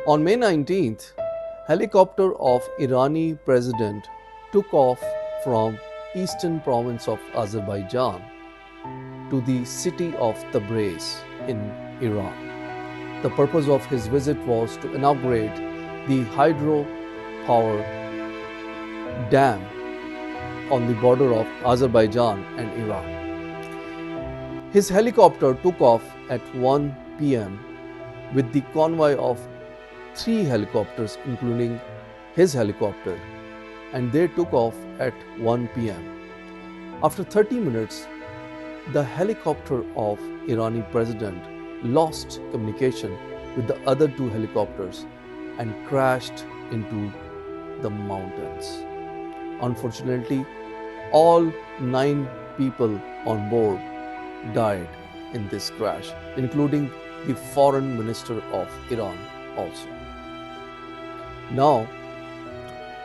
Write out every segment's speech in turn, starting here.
On May 19th, helicopter of Irani president took off from eastern province of Azerbaijan to the city of Tabriz in Iran. The purpose of his visit was to inaugurate the hydropower dam on the border of Azerbaijan and Iran. His helicopter took off at 1 p.m. with the convoy of 3 helicopters, including his helicopter, and they took off at 1 p.m. After 30 minutes, the helicopter of Irani president lost communication with the other 2 helicopters and crashed into the mountains. Unfortunately, all 9 people on board died in this crash, including the foreign minister of Iran also. Now,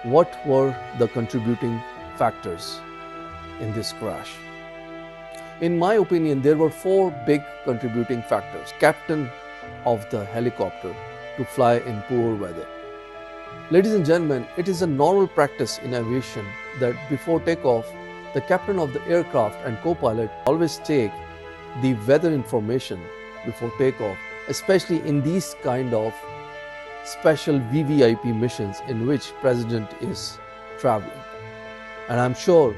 what were the contributing factors in this crash? In my opinion, there were 4 big contributing factors. Captain of the helicopter to fly in poor weather. Ladies and gentlemen, it is a normal practice in aviation that before takeoff, the captain of the aircraft and co-pilot always take the weather information before takeoff, especially in these kind of special VVIP missions in which president is traveling. And I'm sure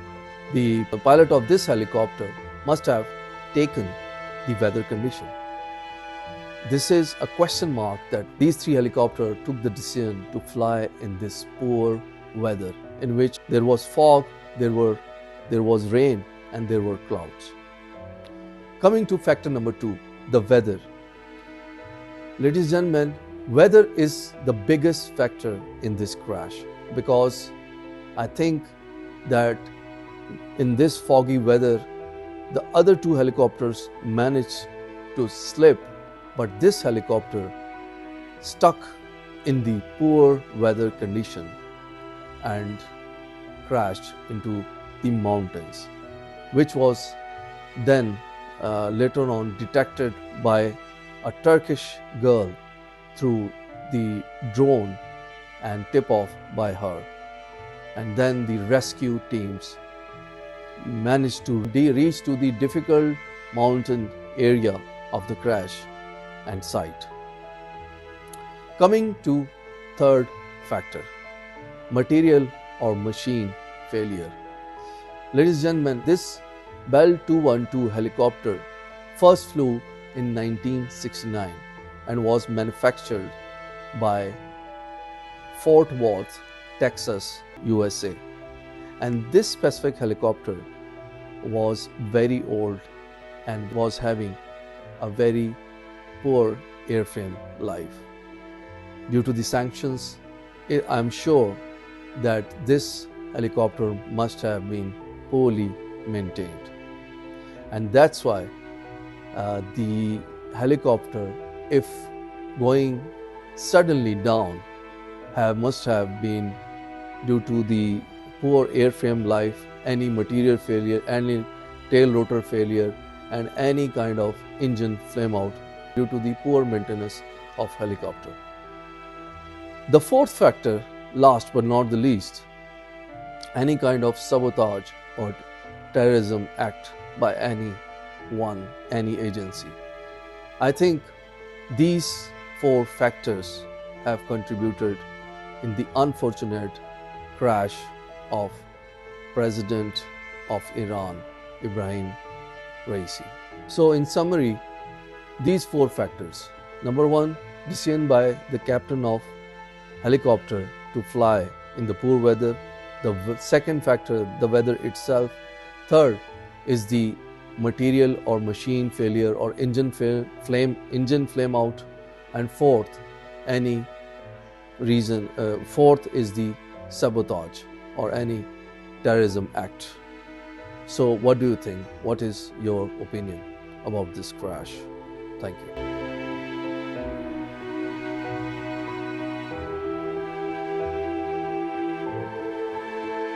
the pilot of this helicopter must have taken the weather condition. This is a question mark that these 3 helicopters took the decision to fly in this poor weather in which there was fog, there was rain, and there were clouds. Coming to factor number 2, the weather. Ladies and gentlemen, weather is the biggest factor in this crash because I think that in this foggy weather, the other 2 helicopters managed to slip, but this helicopter stuck in the poor weather condition and crashed into the mountains, which was then later on detected by a Turkish girl through the drone and tip off by her. And then the rescue teams managed to reach to the difficult mountain area of the crash and site. Coming to third factor, material or machine failure. Ladies and gentlemen, this Bell 212 helicopter first flew in 1969 and was manufactured by Fort Worth, Texas, USA. And this specific helicopter was very old and was having a very poor airframe life. Due to the sanctions, I'm sure that this helicopter must have been poorly maintained. And that's why the helicopter, if going suddenly down, must have been due to the poor airframe life, any material failure, any tail rotor failure, and any kind of engine flame out due to the poor maintenance of helicopter. The fourth factor, last but not the least, any kind of sabotage or terrorism act by anyone, any agency. I think these 4 factors have contributed in the unfortunate crash of President of Iran, Ebrahim Raisi. So in summary, these 4 factors. Number 1, decision by the captain of helicopter to fly in the poor weather. The second factor, the weather itself. Third is the material or machine failure or engine flame out. And fourth, any reason. Fourth is the sabotage or any terrorism act. So what do you think? What is your opinion about this crash? Thank you.